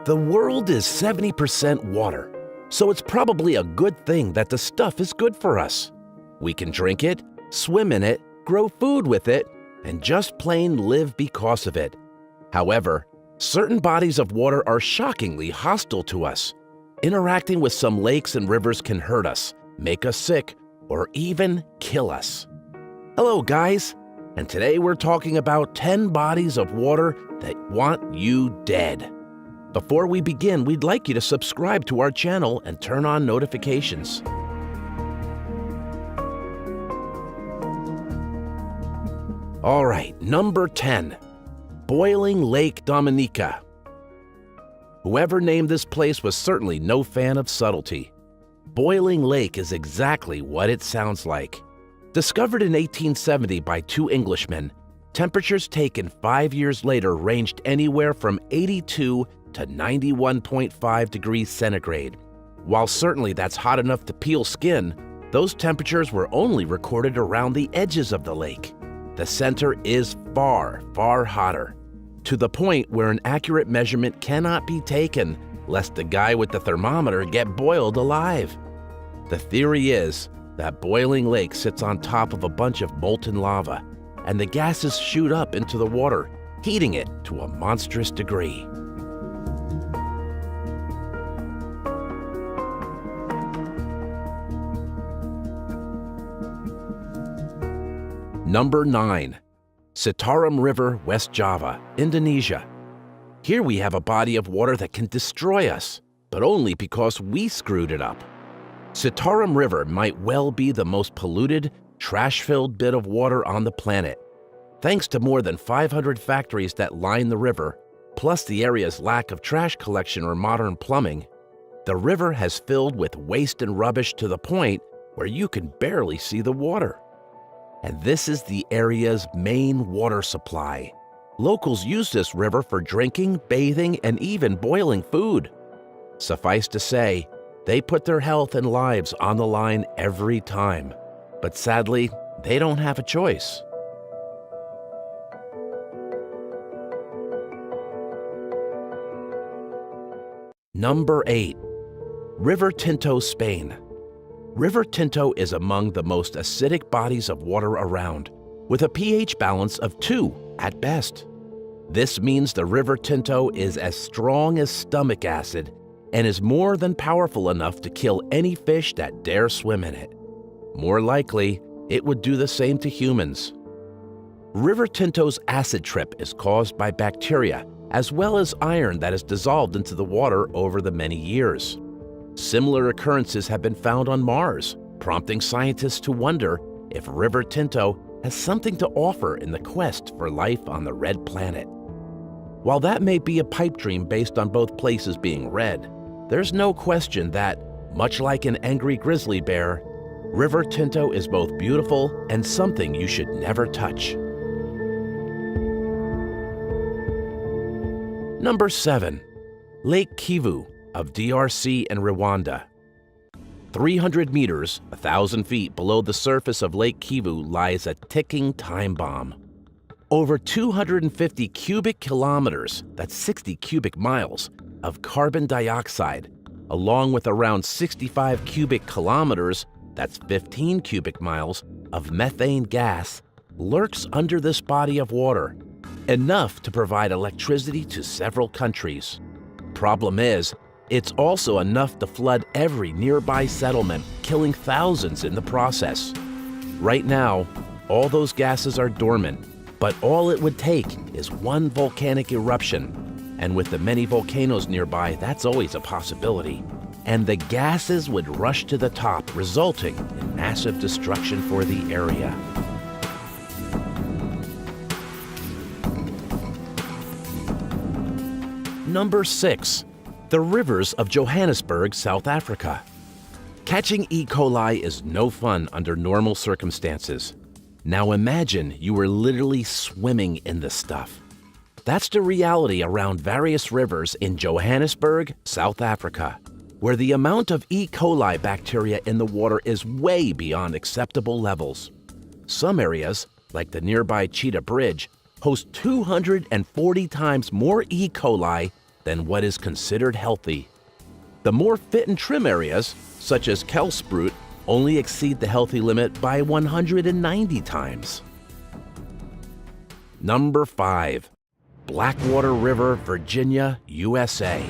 The world is 70% water, so it's probably a good thing that the stuff is good for us. We can drink it, swim in it, grow food with it, and just plain live because of it. However, certain bodies of water are shockingly hostile to us. Interacting with some lakes and rivers can hurt us, make us sick, or even kill us. Hello, guys, and today we're talking about 10 bodies of water that want you dead. Before we begin, we'd like you to subscribe to our channel and turn on notifications. All right, number 10, Boiling Lake Dominica. Whoever named this place was certainly no fan of subtlety. Boiling Lake is exactly what it sounds like. Discovered in 1870 by two Englishmen, temperatures taken 5 years later ranged anywhere from 82 to 91.5 degrees centigrade. While certainly that's hot enough to peel skin, those temperatures were only recorded around the edges of the lake. The center is far, far hotter, to the point where an accurate measurement cannot be taken lest the guy with the thermometer get boiled alive. The theory is that Boiling Lake sits on top of a bunch of molten lava, and the gases shoot up into the water, heating it to a monstrous degree. Number 9, Citarum River, West Java, Indonesia. Here we have a body of water that can destroy us, but only because we screwed it up. Citarum River might well be the most polluted, trash-filled bit of water on the planet. Thanks to more than 500 factories that line the river, plus the area's lack of trash collection or modern plumbing, the river has filled with waste and rubbish to the point where you can barely see the water. And this is the area's main water supply. Locals use this river for drinking, bathing, and even boiling food. Suffice to say, they put their health and lives on the line every time. But sadly, they don't have a choice. Number 8, River Tinto, Spain. River Tinto is among the most acidic bodies of water around, with a pH balance of 2 at best. This means the River Tinto is as strong as stomach acid and is more than powerful enough to kill any fish that dare swim in it. More likely, it would do the same to humans. River Tinto's acid trip is caused by bacteria as well as iron that is dissolved into the water over the many years. Similar occurrences have been found on Mars, prompting scientists to wonder if River Tinto has something to offer in the quest for life on the red planet. While that may be a pipe dream based on both places being red, there's no question that, much like an angry grizzly bear, River Tinto is both beautiful and something you should never touch. Number 7, Lake Kivu of DRC and Rwanda. 300 meters, 1,000 feet below the surface of Lake Kivu lies a ticking time bomb. Over 250 cubic kilometers, that's 60 cubic miles, of carbon dioxide, along with around 65 cubic kilometers, that's 15 cubic miles, of methane gas, lurks under this body of water, enough to provide electricity to several countries. Problem is, it's also enough to flood every nearby settlement, killing thousands in the process. Right now, all those gases are dormant, but all it would take is one volcanic eruption. And with the many volcanoes nearby, that's always a possibility. And the gases would rush to the top, resulting in massive destruction for the area. Number 6, the rivers of Johannesburg, South Africa. Catching E. coli is no fun under normal circumstances. Now imagine you were literally swimming in the stuff. That's the reality around various rivers in Johannesburg, South Africa, where the amount of E. coli bacteria in the water is way beyond acceptable levels. Some areas, like the nearby Cheetah Bridge, host 240 times more E. coli than what is considered healthy. The more fit and trim areas, such as Kelsprout, only exceed the healthy limit by 190 times. Number 5. Blackwater River, Virginia, USA.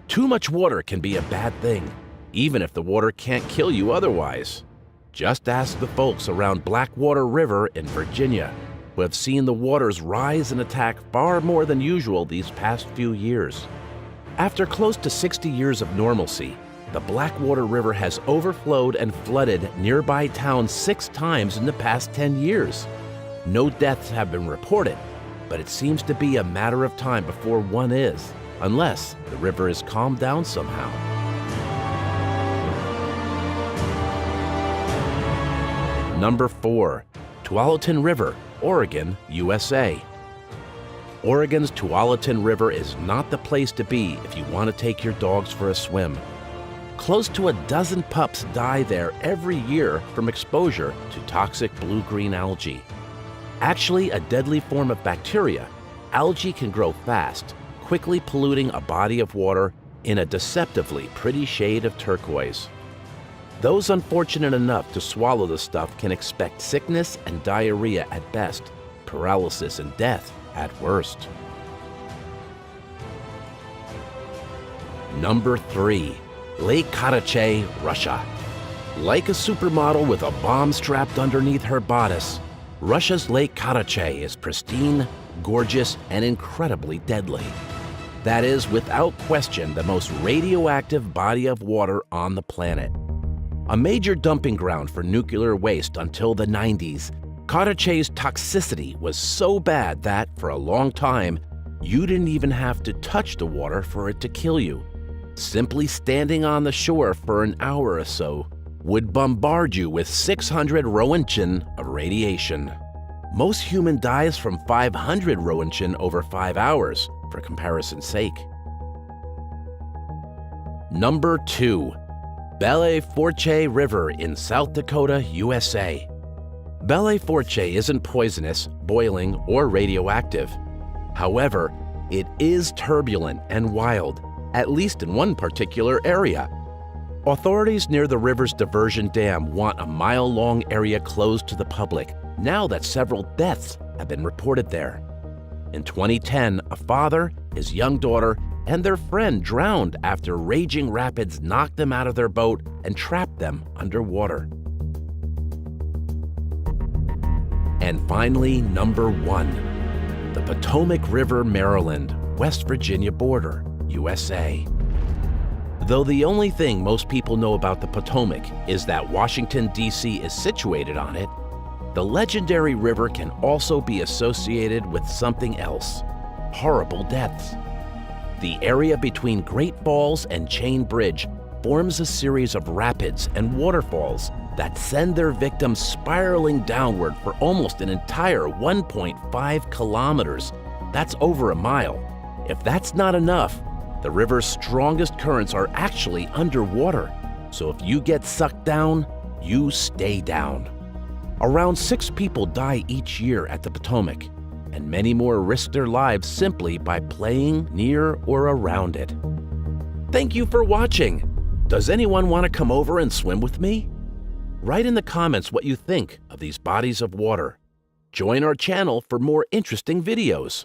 Too much water can be a bad thing, even if the water can't kill you otherwise. Just ask the folks around Blackwater River in Virginia, who have seen the waters rise and attack far more than usual these past few years. After close to 60 years of normalcy, the Blackwater River has overflowed and flooded nearby towns 6 times in the past 10 years. No deaths have been reported, but it seems to be a matter of time before one is, unless the river is calmed down somehow. Number 4. Tualatin River, Oregon, USA. Oregon's Tualatin River is not the place to be if you want to take your dogs for a swim. Close to a dozen pups die there every year from exposure to toxic blue-green algae. Actually a deadly form of bacteria, algae can grow fast, quickly polluting a body of water in a deceptively pretty shade of turquoise. Those unfortunate enough to swallow the stuff can expect sickness and diarrhea at best, paralysis and death at worst. Number 3. Lake Karachay, Russia. Like a supermodel with a bomb strapped underneath her bodice, Russia's Lake Karachay is pristine, gorgeous, and incredibly deadly. That is, without question, the most radioactive body of water on the planet. A major dumping ground for nuclear waste until the 90s, Karachay's toxicity was so bad that, for a long time, you didn't even have to touch the water for it to kill you. Simply standing on the shore for an hour or so would bombard you with 600 Roentgen of radiation. Most human dies from 500 Roentgen over 5 hours, for comparison's sake. Number 2. Belle Fourche River in South Dakota, USA. Belle Fourche isn't poisonous, boiling, or radioactive. However, it is turbulent and wild, at least in one particular area. Authorities near the river's diversion dam want a mile-long area closed to the public, now that several deaths have been reported there. In 2010, a father, his young daughter, and their friend drowned after raging rapids knocked them out of their boat and trapped them underwater. And finally, number 1. The Potomac River, Maryland, West Virginia border, USA. Though the only thing most people know about the Potomac is that Washington, D.C. is situated on it, the legendary river can also be associated with something else: horrible deaths. The area between Great Falls and Chain Bridge forms a series of rapids and waterfalls that send their victims spiraling downward for almost an entire 1.5 kilometers. That's over a mile. If that's not enough, the river's strongest currents are actually underwater. So if you get sucked down, you stay down. Around 6 people die each year at the Potomac, and many more risk their lives simply by playing near or around it. Thank you for watching. Does anyone want to come over and swim with me? Write in the comments what you think of these bodies of water. Join our channel for more interesting videos.